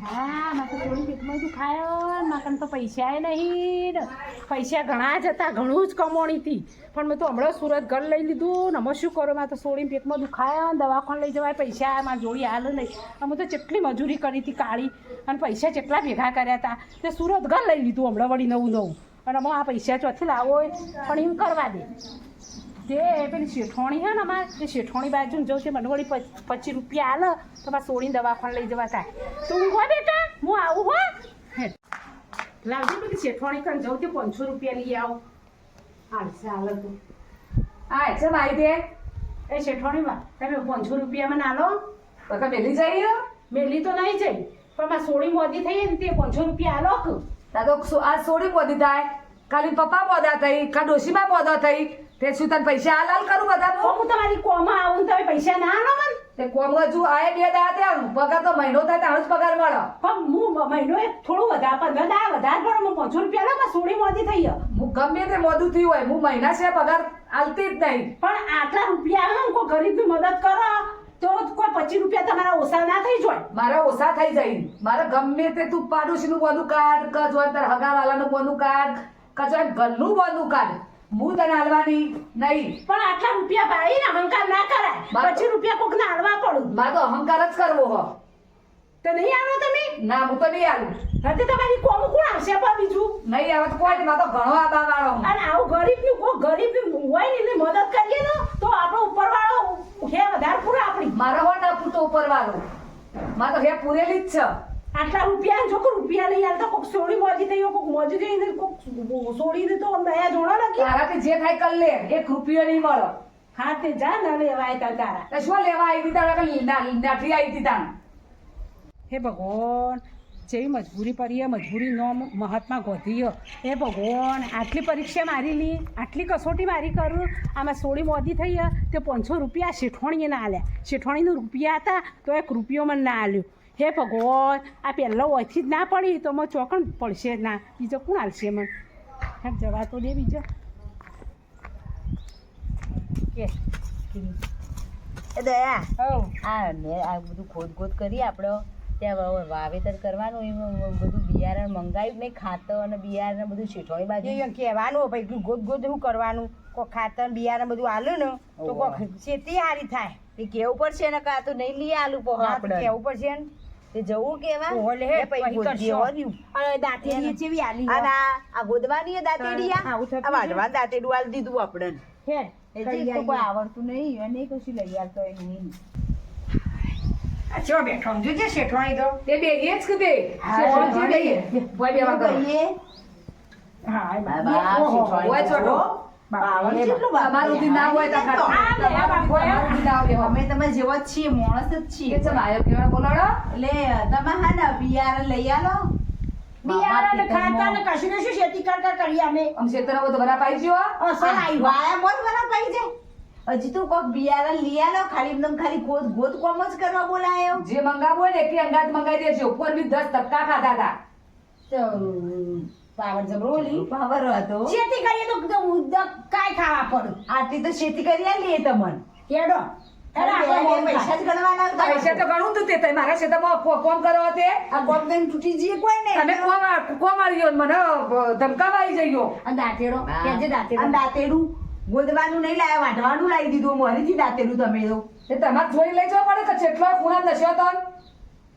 હા મારે તો થોડી પેટમાં દુખાયો મારે તો પૈસા નહીં પૈસા ઘણા જ હતા ઘણું જ કમાણી હતી પણ મેં તો હમણાં સુરત ઘર લઈ લીધું ને અમે શું કરું મારે તો સોળીને પેટમાં દુખાયા દવાખાને લઈ જવાય પૈસા મારા જોડી હાલ નહીં અમે તો કેટલી મજૂરી કરી હતી કાળી અને પૈસા કેટલા ભેગા કર્યા હતા તે સુરત ઘર લઈ લીધું હમણાં વળી નવું અને અમે આ પૈસા ચોથી લાવો પણ એમ કરવા દે તે પેલી શેઠોણી છે ને અમારે તે શેઠોણી બાજુ જઉં તે મને વળી 25 રૂપિયા હાલ તો મારે સોળીને દવાખાને લઈ જવા થાય તો હું હો બેટા હું આવું હો હે લાવજે પેલી શેઠોણી કાન જઉં તે 500 રૂપિયા લઈ આવો હાલશે હાલ તો હા છે મારી તે એ શેઠોણીમાં તમે 500 રૂપિયામાં ના લો પકા મેલી જાય મેલી તો નહીં જઈ પણ મારે સોળી મોદી થઈ ને તે 500 રૂપિયા હાલો તા તો આ સોડી પોદી થાય ખાલી પપ્પા પોદા થઈ કા ડોશીમાં પોદા થઈ તે શું તને પૈસા હાલ કરું બધા હું તમારી કોમાં આવું તમે પૈસા ના આલો મને તે કોમ હજુ આય 2 દાડા ત્યાં પગાર તો મહિનો થાય તારો જ પગાર મળે પણ હું મહિનો એક થોડું વધારે 15 દાડા વધારે પડે હું 500 રૂપિયા લો પણ સોળી મોદી થઈ હું ગમે તે મોદું થયું હોય હું મહિના છે પગાર આલતી જ નહીં પણ આટલા રૂપિયા આવે કોઈ ગરીબની મદદ કરો તો કોઈ 25 રૂપિયા તમારા ઓછા ના થઈ જાય મારા ઓછા થઈ જાય મારે ગમે તે તું પાડોશીનું બોનું કાઢ કજવા તાર હગાવાલાનું બોનું કાઢ કજવા ઘરનું બોનું કાઢ હું તને હાલવાની નહીં પણ આટલા રૂપિયા ભાઈને અહંકાર ના કરાય 25 રૂપિયા કોક ને હાલવા પડું મારે તો અહંકાર જ કરવો હો તો નહીં આવો તમે ના હું તો નહીં આવું નથી તમારી કોમ કોણ આવશે પણ બીજું નહીં આવે તો કોઈ નહીં મારે તો ઘણો આબા વાળો અને આવું ગરીબનું કોઈ ગરીબ હોય ને એની મદદ કરીએ ને તો આપણો ઉપરવાળો હે વધારે પૂરો આપણી મારે હો ના પૂરતો ઉપર વાળો મારે તો હે પૂરેલી જ છે આટલા રૂપિયા જો કોઈ રૂપિયા લઈ આવતા કોક સોળી મોજી થઈ કોક મોજી થઈ કોક સોળીને તો નયા જોડો ને તારાથી જે થાય કર લે 1 રૂપિયો નહીં મળે હા તે જા ન લેવાય તારા તો શું લેવા આવી હતી તારા નાઠી આવી હતી તાણ હે ભગવાન જેવી મજબૂરી પડી મજબૂરી નો મહાત્મા ગોધી હે ભગવાન આટલી પરીક્ષા મારી લી આટલી કસોટી મારી કરું આમાં સોળી મોદી થઈ તે 500 રૂપિયા શેઠવાણીએ ના આલ્યા શેઠવાણીનું રૂપિયા હતા તો 1 રૂપિયો મને ના આલ્યો હે ભગવાન આ પહેલાં ઓયથી જ ના પડી તો મને ચોકણ પડશે ના બીજો કોણ હાલશે મને હા જવા તો દે બીજો કે દયા હવ આ બધું ખોદ કરી આપણે ત્યાં વાવેતર કરવાનું એમાં બધું બિયારણ મંગાવ્યું નહીં ખાતર અને બિયારણ બધું શેઠોણી બાજુ કહેવાનું ભાઈ ગોદ શું કરવાનું કોઈ ખાતર બિયારણ બધું આલું ને તો કોઈ ખેતી સારી થાય એ કેવું પડશે ને કાં તો નહીં લઈએ આલુ પોહ આપણે કેવું પડશે ને તે જવું કેવા દાંતેડી જેવી આલી આ ગોદવાની દાંતેડી આ વાઢવા દાંતેડું આલી દીધું આપણે કોઈ આવડતું નહીં અને કશું લઈ આવતો નહીં ચો બેઠો જોજે શેઠવાણી તો તે બે એ જ કીધે બોય બેવા કરીએ હા બોય છોટો અમારું દી ના હોય અમે તમે જેવા જ છીએ માણસ જ છીએ કેવા બોલાડો એટલે તમે હા ને બિયારણ લઈ આલો બિયારણ ખાતા ને કશું ને શું ખેતી કરતા કરીએ અમે ક્ષેત્ર બધો ભરા પાઈ ગયો અસલ આવી વાયા બોલ બરા પાઈ જાય હજી તો કોક બિયારણ લઈ આલો ખાલી એકદમ ખાલી ગોદ કોમ જ કરવા બોલાયો જે મંગાવું હોય ને એ અંગાત મંગાવી દેજો ઉપર બી 10 ટપકા ખાધા હતા પાવર જબરોલી પાવર હતો ખેતી કરીએ તો કાઈ ખાવા પડે આટલી તો ખેતી કરી આલીએ તમને કેડો પૈસા જ ગણવાના પૈસા તો ઘણું તું તે મારા ક્ષેત્રમાં કોમ કરો તે આ કોમ કઈ તૂટી જઈએ કોઈ ને તમે કોમ આવ્યો મને ધમકાવા આવી જઈયો અને દાંતેડો કેજે દાંતેડો દાંતેડું ગોદવાનું નહીં લાવ્યા વાઢવાનું લાવી દીધું મોરીથી દાંતેડું તમે તો એ તમારે જોઈ લઈ જવા પડે કે જેટલો ખૂણા નશ્યો તો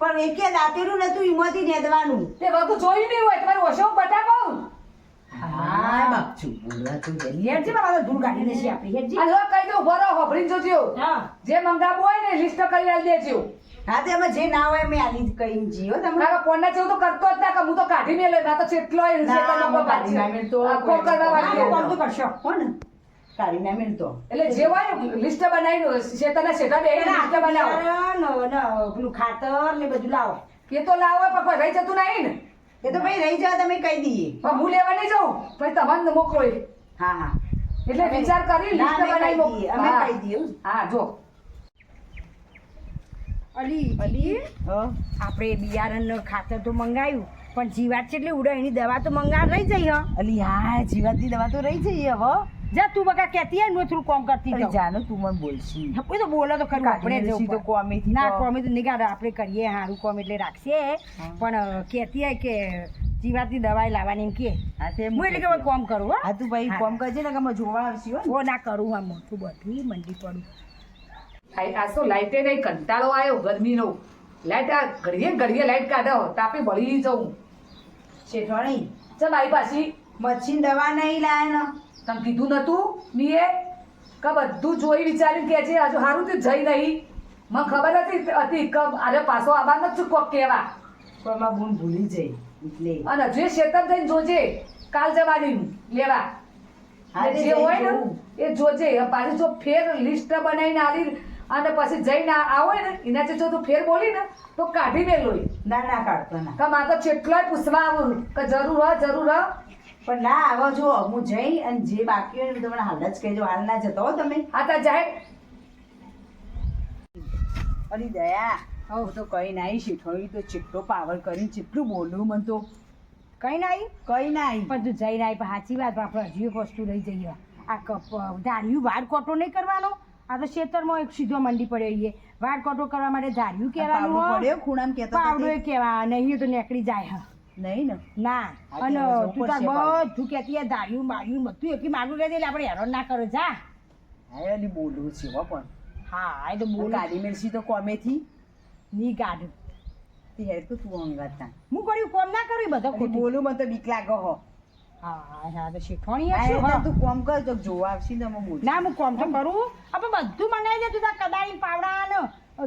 પણ એકે દાંતેડું નતું ઈમાંથી નેદવાનું તે બધું જોયું નહીં હોય તમારે ઓછો બટાકો હા બાપચુ બોલવા તો હેડજે બાબા ધૂળ કાઢી દેશે આપી હેડજે આ લો કહી દઉં બરો હોભરીને જોજો હા જે મંગાવું હોય ને લિસ્ટ કરી આલી દેજો હા તે અમે જે ના હોય મેં આલી કઈ જીઓ તમે મારા કોના જેવું તો કરતો જ ના કે હું તો કાઢી મેલે ના તો કેટલો કોમ તો કરશો કોણ કાઢી ના મેળતો એટલે જે હોય ને લિસ્ટ બનાવીને શેતાના શેતા બે લિસ્ટ બનાવો પેલું ખાતર ને બધું લાવો એ તો લાવો પણ કોઈ રહી જતું નહીં ને એ તો ભાઈ રહી જાવ તમે કહી દઈએ પણ હું લેવા નહીં જાઉં પછી તમને મોકલો હા હા એટલે વિચાર કરી લિસ્ટ બનાવી દઈએ અમે કહી દઈએ હા જો અલી આપણે બિયારણ ખાતર તો મંગાવ્યું પણ જીવાત છે એટલે ઉડે એની દવા તો મંગાવ રહી જઈ અલી હા જીવાતની દવા તો રહી જઈએ હવે જા તું બકા કહેતી હોય ને હું થોડું કામ કરતી અરે જાઉં. જાનો તું મને બોલશી કોઈ તો બોલો તો ખરું આપણે કાઢી જવું મેલશી તો પડે. કોમેથી ના તો. કોમે તો નહીં કાઢો આપણે કરીએ સારું કોમ એટલે રાખશે પણ કહેતી હોય કે જીવાતની દવાઈ લાવવાની એમ કે હા તે હું એટલે કે હવે કોમ કરું હો હા તું ભાઈ હા. કોમ કરજે ને કે અમે જોવા આવશી હો ઓ ના કરું આ મોટું બધું મંડી પડું. આ તો લાઈટે નહીં કંટાળો આવ્યો ગરમીનો લાઈટ આ ઘડીએ ઘડીએ લાઈટ કાઢો તાપે બળી જવું શેઠવાણી ચાલ આવી પાછી મચ્છી દવા નહીં લાયા તમે કીધું નતું નીએ કે બધું જોઈ વિચારીને કે છે હજુ સારું તે જઈ નહીં મને ખબર હતી કે આજે પાછો આવવાનો જ છું કોક કહેવા પણ માં બૂન ભૂલી જઈ એટલે અને હજુ એ શેતર જઈને જોજે કાલ જવાની લેવા હા, અને તે જે હોય ને જોઉં. એ જોજે પાછી જો ફેર લિસ્ટ બનાવીને આલી અને પછી જઈને આવો ને એનાથી જો તું ફેર બોલી ને તો કાઢી મેલો ના ના કાઢતો ના કે મારે તો કેટલોય પૂછવા આવું કે જરૂર હ પણ ના આવો જો હું જઈ અને જે બાકી હોય ને તમને હાલ જ કહેજો હાલ ના જતો હો તમે આ તા જાય અરે દયા હું તો કઈ ના આવી શેઠવાણી તો ચેટલો પાવર કરીને ચેટલું બોલું મને તો કઈ ના આવી કઈ ના આવી પણ તું જઈ રહી પણ સાચી વાત આપણે હજી એક વસ્તુ લઈ જઈએ આ ધાર્યું વાળ કોટો નહીં કરવાનો આ તો ખેતરમાં એક સીધો મંડી પડ્યો છે વાળ કોટો કરવા માટે ધાર્યું કહેવાનું પાવડો હોય. પડ્યો ખૂણામાં કહેતો હતો પાવડો તે. એ કહેવા નહીં તો નીકળી જાય હા નહીં ને ના હા, અને કહેવા જવું તું તાર પડશે પાવડો. બધું કહેતી હોય ધાર્યું બાર્યું બધું એકી માગું કહેતી એટલે આપણે હેરાન ના કરો જા હા એની બોલું છે હો પણ હા એ તો બોલ બોલ કાઢી મેળશી તો કોમેથી ની ગાઢ તે હેર તો તું અંગાતા હું કર્યું કોમ ના કર્યું બધો અરે ખોટું બોલું મને તો બીક લાગે હો હા હા તો શીખવાણી હા, હશે, એટલે હા. તું કોમ કર તો જોવા આવશે ને અમે બોલ ના હું કોમ તો કરું આપણે બધું મંગાવી દે તું તાર કદાળી પાવડા ને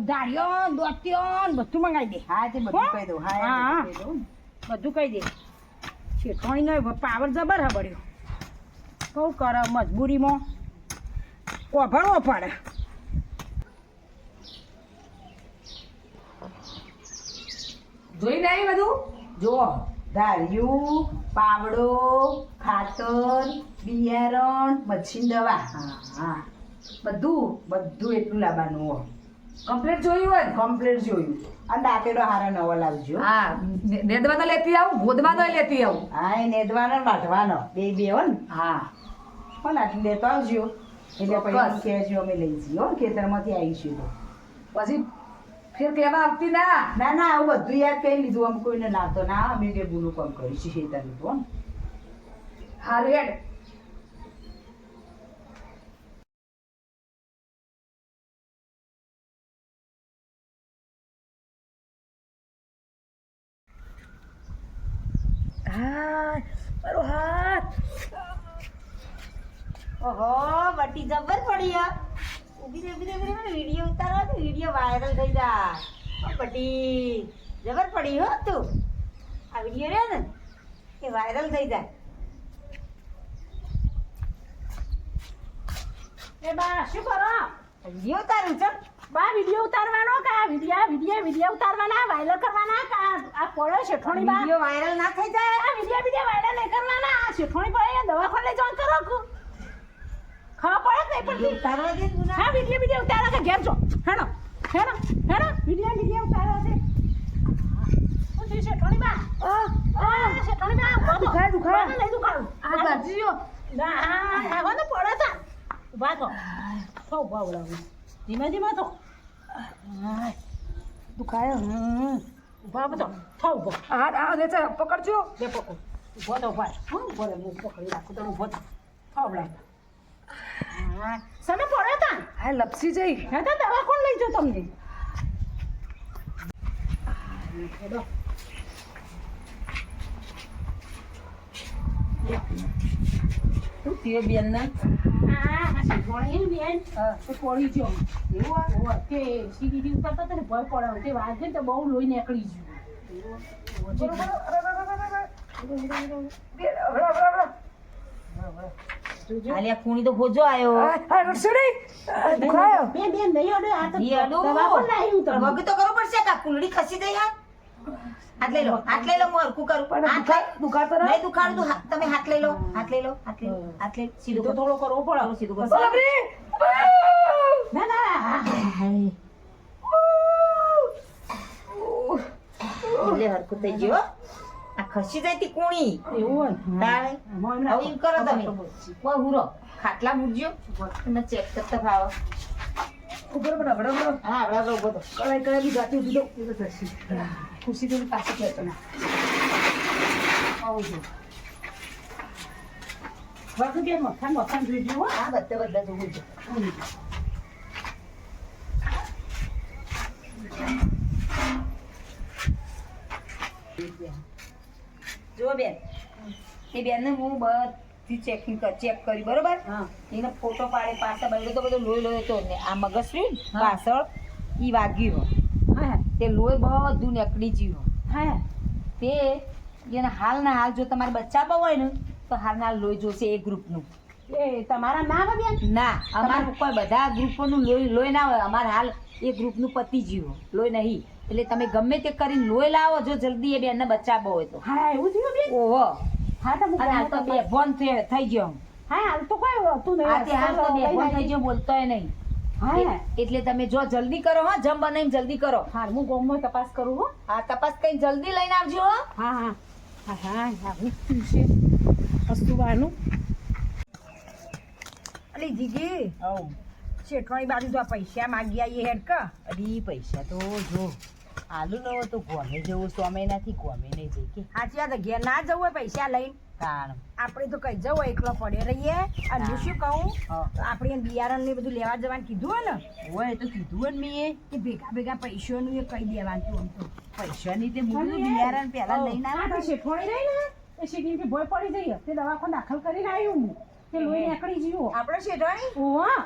ધાર્યો દોત્યો ને બધું મંગાવી દે હા તે બધું હો? કહી દઉં હા હા, એ બધું કહી દઉં ને. બધું કહી દે શેઠવાણીનો પાવર જબર હબડ્યો કહું કરે મજબૂરીમાં કોભરવો પડે જોઈને આવી બધું જો ધાર્યું પાવડો ખાતર બિયારણ મચ્છી દવા હા બધું બધું એટલું લાવવાનું હોય કમ્પ્લીટ જોયું હોય ને? કમ્પ્લીટ જોયું અને દાંતેડો હારા નવો લાવજો હા નેદવાનો લેતી આવું ગોદવાનો લેતી આવું હા એ નેદવાનો ને વાઢવાનો બે હો ને હા પણ આટલું લેતો આવજો એટલે ચોક્કસ. પછી કહેજો અમે લઈ જઈએ હો ખેતરમાંથી આવીશું તો પછી ફેર કહેવા આવતી ના ના ના આવું બધું યાદ કરી લીધું આમ કોઈને નાતો ના અમે કે ભૂલું કામ કરીશું ખેતરનું તો હો ને. હારું હેડ હા મારો હાથ ઓહો બટી જબર પડી યાર ઉભી રે વિડીયો ઉતારો તો વિડીયો વાયરલ થઈ જાય બટી જબર પડી હો તું આ વિડીયો રે ને કે વાયરલ થઈ જાય એ બા શું કરો વિડીયો ઉતારું છે બા વિડીયો ઉતારવાનો કે આ વિડીયો ઉતારવાના વાયરલ કરવાના કે આ પડ્યો શેઠોણી બા વિડીયો વાયરલ ના થઈ જાય આ વિડીયો વાયરલ નહીં કરવાના આ શેઠોણી પડે દવાખાને લઈ જવાનું કરો ખબર પડે જ નહીં પડતી ઉતારવા દે તું ના હા વિડીયો ઉતારો કે ઘેર જો હેડો વિડીયો ઉતારો છે હું જી શેઠોણી બા શેઠોણી બા દુખાય નહીં દુખાયું આ બાજીઓ ના હા ને પડે તા ઉભા થો ઉભા બોલાવું ધીમે થો દુખાય ઉભા બધો થો ઉભો હા ને પકડજો બે પકડ ઉભો તો ભાઈ હું ઉભો રે હું પકડી રાખું તો ઉભો થો થો બોલાવ સમે પડે તા હા લપસી જઈ હે તો દવા કોણ લઈ જો તમને તું તે બેન ને પડી ગયો એવું તે સીડી ઉતરતા હતા ને ભય પડે તે વાગે તો બહુ લોહી નીકળી ગયું આલિયા ખૂણી તો ભોજો આયો દુખાયો બેન નહીં અડે આ તો ઈ અડો. દવા પણ નહીં પણ વગી તો કરવું પડશે કા કુંડળી ખસી દે યાર હાથ લઈ લો હું હરખું કરું હાથ લઈ દુખાતો નહીં દુખાડતું તમે હાથ લઈ લો સીધું તો કરો થોડો કરવો પડે સીધું કરો ના ના એટલે હરખું થઈ ગયો આ ખસી જાય તી કુણી એવું હોય તાણે હવે એમ કરો તમે કોઈ હુરો ખાટલા મૂકજો તમે ચેક કરતા ફાવો ઉપર પર રબડો રબડો. હા બરાબર ઉભો તો કળાઈ કળાઈ બી જાતી ઉધી દો. એ તો થશે. ખુશી તો પાછી કહેતો ના. આવજો બાકી કે મખાન જોઈ જુઓ હા બધા જોવું છે જો બેન એ બેનને હું બધી ચેક કરી બરોબર હા એને ફોટો પાડે પાછા બગડ્યો તો બધો લોહી લોહી તો ને આ મગજ રહ્યું ને પાછળ ઈ વાગ્યું હા તે લોહી બધું નીકળી ગયું હા તે એને હાલના હાલ જો તમારે બચ્ચા હોય ને તો હાલના હાલ લોહી જોશે એ ગ્રુપનું એ તમારા ના આવે બેન ના અમારે કોઈ બધા ગ્રુપોનું લોહી ના હોય અમારે હાલ એ ગ્રુપનું પતી જીવો લોહી નહીં એટલે તમે ગમે તે કરીને લોહી લાવો જો જલ્દી એ બેનને બચાવો હોય તો હા એવું થયું બેન ઓહો હા તો અને હાલ તો બેભાન થઈ ગયો હા હાલ તો કોઈ હતું નહીં આ તે હાલ તો બેભાન થઈ ગયો બોલતોય નહીં હા એટલે તમે જો જલ્દી કરો હા જમ બનાવીને જલ્દી કરો હા હું ગામમાં તપાસ કરું હો આ તપાસ કઈ જલ્દી લઈને આવજો હો હા હા હા હા આવું થયું છે વસ્તુવાનું અલી જીગી શેઠવાણી બાજુ તો આ પૈસા માગી આવીએ હેડ કા અરે પૈસા તો જો આલુ નો તો ગોમે જવું સ્વામી નથી ગોમે નહીં જઈ કે સાચી વાત ઘેર ના જવું હોય પૈસા લઈને તાણ આપણે તો કઈ જવું હોય એકલો પડે રહીએ અને હું શું કહું હા. આપણે એમ બિયારણ ને બધું લેવા જવાનું કીધું હોય ને હોય તો કીધું ને મેં કે ભેગા ભેગા પૈસાનું એ કહી દેવાનું આમ તો પૈસાની તે મૂકું બિયારણ પહેલા લઈને હા આવે તો શેઠવાણી રહી ને એ શેઠી કે ભોય પડી જઈએ તે દવાખાને દાખલ કરીને આવ્યો હું તે લોહી નીકળી જીવો આપણે શેઠવાણી ઓવા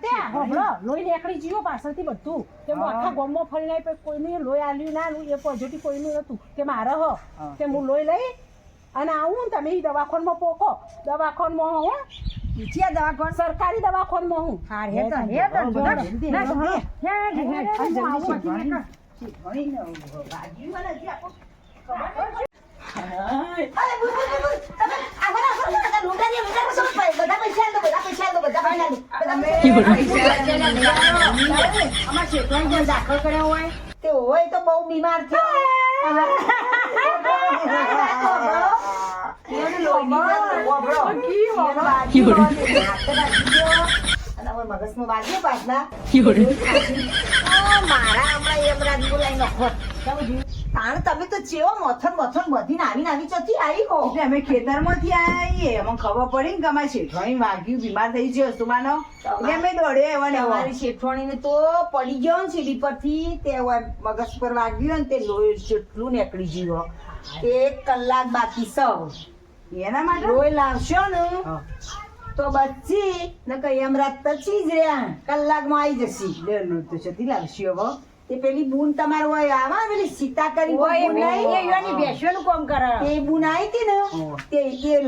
તે હોબળો લોહી નીકળી જીવો પાછળથી બધું તે હું આખા ગામમાં ફરીને આવી પછી કોઈનું લોહી આલ્યું ના એ પોઝિટિવ કોઈનું નતું તે મારે હ તે હું લોહી લઈ અને આવું ને તમે એ દવાખાનમાં પોકો દવાખાનમાં હો ક્યાં દવાખાન સરકારી દવાખાનમાં હું હા હે તો જલ્દી, ના જલ્દી. હેડ હું આવું જલ્દી. અમાર શેઠવાણી દાખલ કર્યો હોય તે હોય તો બહુ બીમાર થયો એને લોહીની જરૂર વબળો. એને વાગ્યો અને હાથે વાગી ગયો. અને હવે મગજમાં વાગ્યો પાછલા. મારા હમણાં યમરાજ બોલાવી નાખો. તાણ તમે તો ચેવો મથન બધીને આવી ચોથી આવી હો. એટલે અમે ખેતરમાંથી આવીએ અમને ખબર પડી ને કે અમારી શેઠવાણી વાગ્યું બીમાર થઈ છે વસ્તુમાનો એટલે અમે દોડ્યા એવા ને એવા. તમારી શેઠવાણીને તો પડી ગયો ને સીડી પરથી તે હવે મગજ પર વાગ્યું ને તે લોહી જેટલું નીકળી ગયું. તે 1 કલાક બાકી સૌ એના માટે લોહી લાવશો ને હા. તો બચી ને કઈ એમરાત તચી જ રહ્યા કલાકમાં આવી જશે. ડરનું તો જતી લાવશે હવે તે પેલી બૂન તમારે હોય આવા પેલી સીતા કરી ઓય બૂન એ નહીં? એવાની બેસવાનું કામ કરે તે બૂન આવી હતી ને તે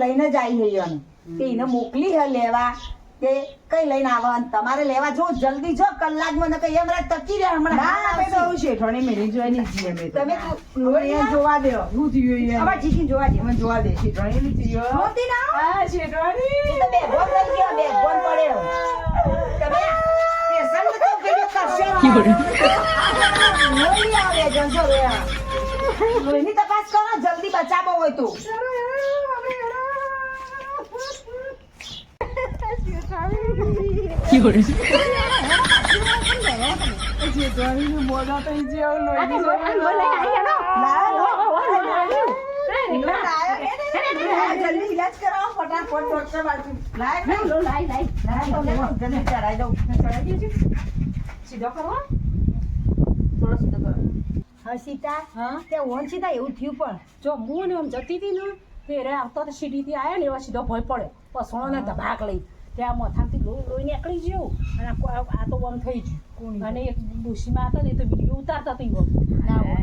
લઈને જ આવી હૈયાને. તે એને મોકલી હે લેવા તે કઈ લઈને આવવાનું તમારે લેવા જો જલ્દી જો કલાકમાં ને કઈ એમરાત તચી રહ્યા હમણાં ના અમે તો શેઠવાણી મેળી જોવાની છીએ અમે તો તમે લોહી અહીંયા જોવા દે શું થયું અહીંયા અમાર જીગીને જોવા દે અમે જોવા દે શેઠવાણી નહીં થયું નહોતી ના હા શેઠવાણી એ તો બેગોન થઈ ગયો બેગોન પડ્યો તમે પેશન્ટ તો પેલો કરશો લોહી આવે જજો રે લોહીની તપાસ કરો જલ્દી બચાવો હોય તો જલ્દી ઇલાજ કરાવો ફટાફટ ડોક્ટર બાજુ જલ્દી ચડાઈ દઉં સીધો કરો થોડો સીધો કરો હા સીતા હા તે ઓન સીતા એવું થયું પણ જો હું ને આમ જતી હતી ને તે રે આવતો તો સીડીથી આવ્યો ને એવા સીધો ભય પડ્યો પસણો ને ધબાક લઈ ત્યાં માથામાંથી લોહી નીકળી ગયું અને આ તો આમ થઈ ગયું અને એક ડોશીમાં હતા ને એ તો વિડીયો ઉતારતા હતી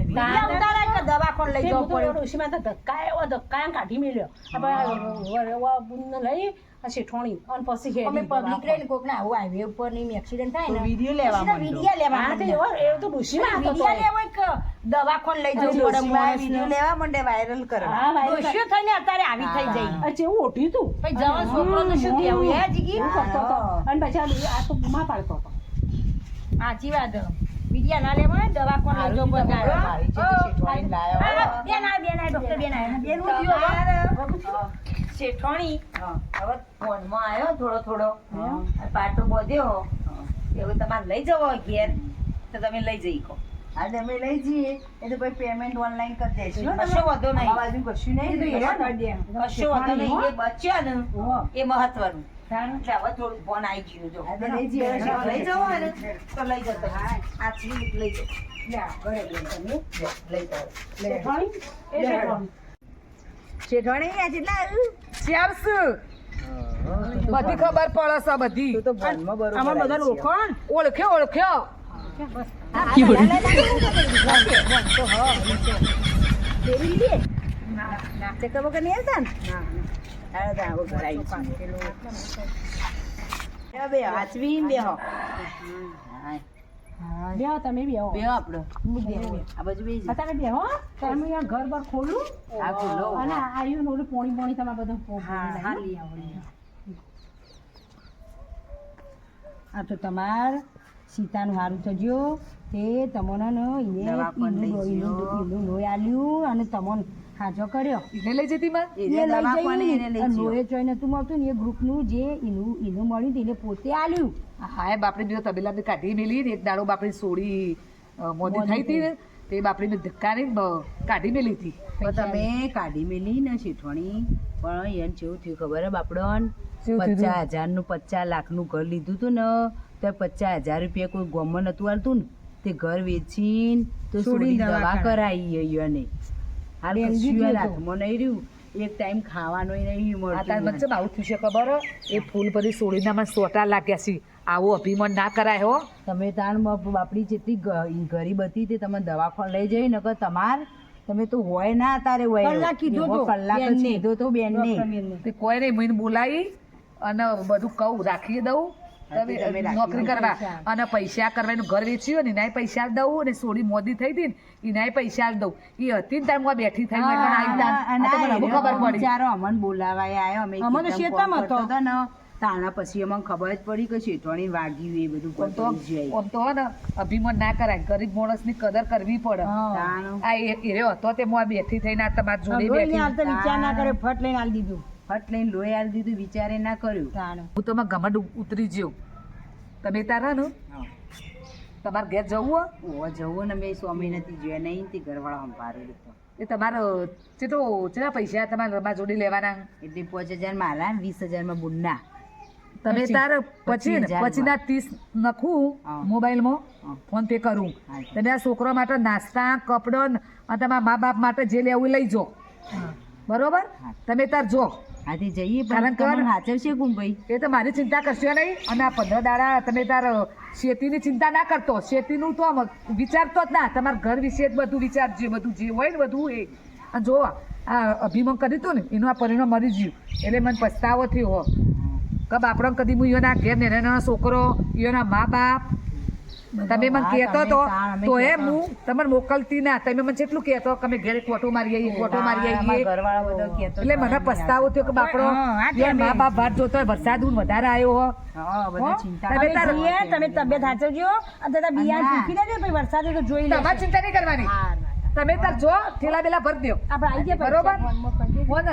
બીજા ઉતારે કે દવાખાને લઈ જવો પડ્યો ડોશીમાં તો ધક્કા કાઢી મેલ્યો આપણે લઈ શેઠવાણી અને પછી અમે પબ્લિક રહીને કોક ના આવું હાઈવે ઉપર ની એક્સિડન્ટ થાય ને વિડીયો લેવા માંડો. વિડીયો લેવા હા તે માંડો. એ તો ડોશીમાં હતો વિડીયો લેવો કે દવાખાને લઈ જવું પડે ડોશીમાં માણસને. વિડીયો લેવા માંડે વાયરલ કરવા હા ભાઈ ડોશીઓ થઈને અત્યારે આવી થઈ જઈ આ જેવું ઓઢ્યું તું પછી જવાન છોકરો તો શું કહેવું હે જીગી એવું કરતો હતો અને પછી આ તો બુમા પાડતો હતો સાચી વાત વિડીયો ના લેવા હોય દવાખાને લઈ જવું પડે મારી છે તે શેઠવાણી લાયો. બેન આ ડોક્ટર બેન આ બેન હું થયું હવે? શેઠવાણી હા હવે ફોનમાં આવ્યો થોડો થોડો હા. અને પાટો બોધ્યો હા. હવે તમારે લઈ જવો ઘેર તો તમે લઈ જઈ કહો હા તો અમે લઈ જઈએ એ તો પછી પેમેન્ટ ઓનલાઈન કરી દેશું હો તમે. કશો વાંધો નહીં. અમારા બાજુ કશું નહીં એ તો જોઈએ હેરાન કરી દે. કશો વાંધો નહીં એ બચ્યો ને ઓહો. એ મહત્વનું તાણ. એટલે હવે થોડું ફોન આવી ગયું જો હા તો લઈ જઈએ. લઈ જવો હોય ને તો લઈ જતો આ ચીજ લઈ જજો લ્યા, બરાબર તમે. લઈ જાઓ શેઠવાણી? એ શેઠવાણી. શેઠવાણી આ જેટલા આવ્યું? શ્યામસુ બધી ખબર પડે છે બધી તું તો ભણમાં બરોબર આમાં બધા આવી છે. રોકણ ઓળખ્યો નાસ્તે કરવો કે નહીં હતા ને? હાલો તો આવો ઘર આવી છીએ. બેહો, બેહો, હાચવીને બેહો. હા, બેહો તમે બેહો. બેહો આપણો. હું બેહો. આ બાજુ બેસી જા. તમે બેહો તમે અહીંયા ઘર બાર ખોલું હા, ખોલો. અને આવ્યું ને ઓલું પોણી તમારે બધું હા લઈ આવો આ તો તમાર સીતાનું સારું થજો તે તમને ને દવાખાને લઈ ગયો. ઈનું લોહી આલ્યું અને તમને હાજો કર્યો એને લઈ જતી માં એ એને દવાખાને એને લઈ ગયો. લોહી ચોઈ નતું મળતું ને એ ગ્રુપનું જે ઈનું મળ્યું તેને પોતે આલ્યું હા એ બાપડી બીજો તબેલા બી કાઢી મેલી ને એક દાડો બાપડી સોડી મોદી થઈ હતી ને તે બાપડી ને ધક્કા ને કાઢી મેલી હતી તો તમે કાઢી મેલી ને શેઠવાણી પણ એને કેવું થયું ખબર હે બાપડોન? કેવું થયું? 50,000 નું 50 લાખનું ઘર લીધું તું ને તો 50,000 રૂપિયા કોઈ ગોમમાં નતું આલતું ને તે ઘર વેચીને તો છોડીને છોડી દવા દવા કરાવી. કરાવી એને હાલ બેન કશું દીધું એને હતું. હાથમાં નહીં રહ્યું એક ટાઈમ ખાવાનું નહીં આ તાર મળતું વચ્ચે આવું થયું છે ખબર હે? એ ફૂલ બધી સોડીના મને સોટા લાગ્યા છે આવું અભિમાન ના કરાય હો તમે તાણ બાપડી જેટલી ગરીબ હતી તે તમે દવાખાને લઈ જઈ નકર તમાર તમે તો હોય ના તારે હોય કલાક કીધો એવો તો કલાક જ બેનને. કીધો તો બેનને તે કોઈ નહીં મને બોલાવી અને બધું કહું રાખી દઉં હા, તે તમે રાખી નોકરી દો. કરવા અને પૈસા કરવાનું ઘર વેચ્યું ને એનાય પૈસા દઉં અને સોડી મોદી થઈ હતી ને એનાય પૈસા દઉં એ હતી ને તાર હું બેઠી થઈ મને આવી તાર. આ તો મને હવે ખબર પડી બિચારો અમને બોલાવાય આવ્યો અમે અમને કીધું શેતામાં ફોન કરતો હતો. હતો ને તાણા પછી અમને ખબર જ પડી કે શેઠવાણી વાગ્યું એ બધું આમ તો પતી જાય. આમ તો હે ને અભિમાન ના કરાય ગરીબ માણસની કદર કરવી પડે તાણ આ એ રહ્યો હતો તે હું આ બેઠી થઈને આ તમારી જોડે લોહી બેઠી હાલતો વિચાર ના કરે ફટ લઈને આલી દીધું ફટ લઈને લોહી આલી દીધું વિચારે ના કર્યું. તાણ હું તમારા ગમડ ઉતરી જ્યો તમે તારા ને તમારે ઘેર જવું હો ઓવા જવું ને મેં સ્વામી નથી જોયા નહીં તે ઘરવાળા સંભાળેલું તો એ તમારો કેટલા પૈસા તમારે મારા જોડે લેવાના એટલે 5,000 મારા ને 20,000 માં બુનના. તમે તાર પછી ને 25,000 પછીના 30 નખું હા. મોબાઈલમાં હા. ફોન પે કરું હા. તમે આ છોકરો માટે નાસ્તા કપડો ને અને તમારા મા બાપ માટે જે લેવું એ લઈ જો બરોબર હા. તમે તાર જો આથી જઈએ કારણ પણ કે તમને હાચવશે કોણ ભાઈ? એ તો મારી ચિંતા કરશો નહીં અને આ 15 દાડા તમે તાર શેતીની ચિંતા ના કરતો શેતીનું તો આમ વિચારતો જ ના તમારા ઘર વિશે જ બધું વિચારજો બધું જે હોય ને બધું એ અને જો આ અભિમાન કર્યું હતું ને એનું આ પરિણામ મરી ગયું એટલે મને પછતાવો થયો હો કે બાપડો કદી હું એના ઘેર નાના છોકરો એના મા બાપ તમે મને કહેતો તો તો એમ હું તમને મોકલતી ના તમે મને કેટલું કહેતો કે અમે ઘેર કોટો મારી આવીએ કોટો મારી અમારા આવીએ ઘરવાળા બધો કહેતો એટલે મને પસ્તાવો થયો કે બાપડો યાર મા બાપ વાત જોતો હોય વરસાદ વધારે આવ્યો હો હા બધા ચિંતા તમે તમે તાર- જઈએ, તમે તબિયત સાચવજો અને તારા બિયારણ ના. ચૂકી દેજો પછી વરસાદે તો જોઈ લેજો. તમારે ચિંતા નહીં કરવાની તમે તાર જો થેલા બેલા ભરી દો આપણે આવી ગયા બરોબર ફોન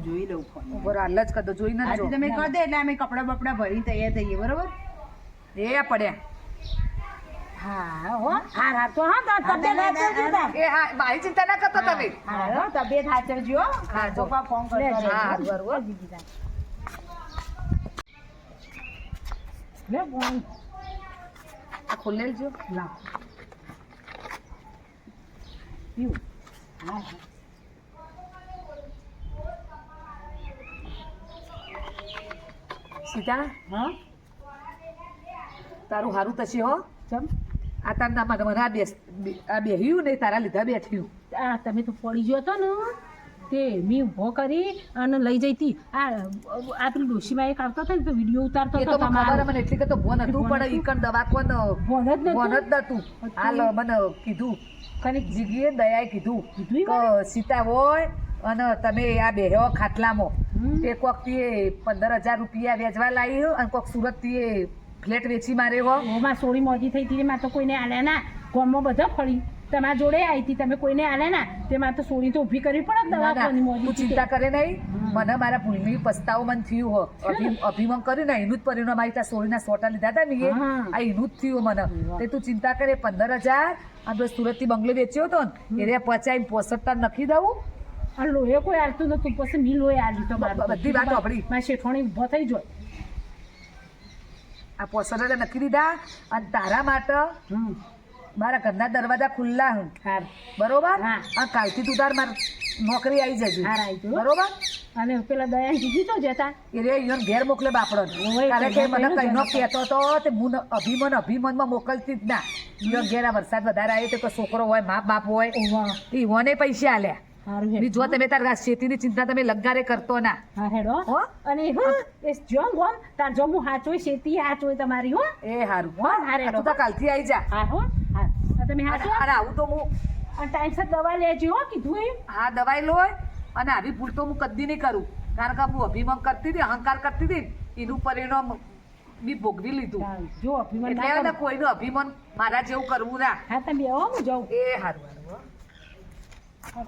જોઈ લઉં ફોન. બરોબર હાલ જ કરી દો જોઈને જ આજે જો તમે કરી દો એટલે અમે કપડા બપડા ભરી તૈયાર થઈએ બરોબર? એ પડ્યા હા હો હાર તો હા તાર તબિયત સાચવજો તાર. એ હા મારી ચિંતા ના કરતો તમે હા હો, તબિયત સાચવજો હો. હા, જો. પપ્પા ફોન કરતો લેજો. રહેજો. હા હારું, હારું, હો. લે બોલ. આ ખોલેલ જો લાવ. પીવું. હા, હા. સીતા હા તારું હારું થશે હો ચમ આ તારના મને આ બેહ્યું ને તારા લીધા બેઠ્યું આ તમે તો પડી ગયો હતો ને તે મેં ઊભો કરી અને લઈ જઈતી આ પેલું ડોશીમાં એક આવતો હતો ને તો વિડીયો ઉતારતો એ હતો તો મને ખબર તમારો. મને એટલી કે તો ભોન હતું પણ ઈકણ દવાખાન ભોન જ નહોતું? ભોન જ નતું હાલ મને કીધું કનિક જીગીએ દયાએ કીધું કીધું ઈ કે સીતા હોય અને તમે આ બેહ્યો ખાટલામાં હમ. તે કોક તે 15,000 રૂપિયા વેચવા લાવી અને કોક સુરત થી ફ્લેટ વેચી મારે હો ઓમાં સોળી મોજી થઈ હતી માં તો કોઈને આલ્યા ના ગામમાં બધા ફળી તમારા જોડે આવી હતી તમે કોઈને આલે ના તેમાં તો સોળી તો ઊભી કરવી પડે ના, ના, દવાખાની તું ચિંતા કરે નહીં મને મારા ભૂલની પસ્તાવો મને થયું હો અભિમન કર્યું ને એનું જ પરિણામ આવી ત્યાં સોળીના સોટા લીધા હતા ને એ હા. આ એનું જ થયું મને તે તું ચિંતા કરે 15,000 આ તો સુરતથી બંગલો વેચ્યો હતો ને એ પચાઈ 65 નખી દઉં આ લોહી કોઈ હાલતું નતું પછી મી લોહી હાલી તો બધી વાત સાંભળી. મારી શેઠવાણી ઊભો થઈ જાય આ 65,000 નખી દીધા અને તારા માટે હમ મારા ઘરના દરવાજા ખુલ્લા હું હાર બરોબર હા. અને કાલથી તું તાર માર નોકરી આવી જજે હાર આવી ગયું. બરોબર અને પેલા દયાન કીધી તો જતા એ રે ઈયોને ઘેર મોકલે બાપડો ઓય, કારણ કે મને કઈનો કઈનો જતો. કહેતો તો તે હું અભિમનમાં મોકલતી જ ના ઈયો ઘેર આ વરસાદ વધારે આવ્યો તો કોઈ છોકરો હોય મા બાપ હોય ઓવા ઈવોને પૈસા આલ્યા હારું બી જો તમે તાર શેતીની ચિંતા તમે લગારે કરતો ના હા હેડો હો? અને એ જોમ ગોમ તાર જો હું હાચોય શેતી હાચોય તમારી હો એ હારું હો હા, રેડો. તું તો કાલથી આવી જા હા હો હા આ તમે હાચો અને આવું તો હું અને ટાઈમસર દવા લેજો હો કીધું એ હા દવાઈ લોય અને આવી ભૂલ તો હું કદી નહીં કરું કારણ કે હું અભિમાન કરતી હતી અહંકાર કરતી હતી એનું પરિણામ બી ભોગવી લીધું જો અભિમાન એટલે ના હવે કરો. કોઈનું અભિમાન મારા જેવું કરવું ના હા તમે હો હું જાઉં એ હારું હારું હો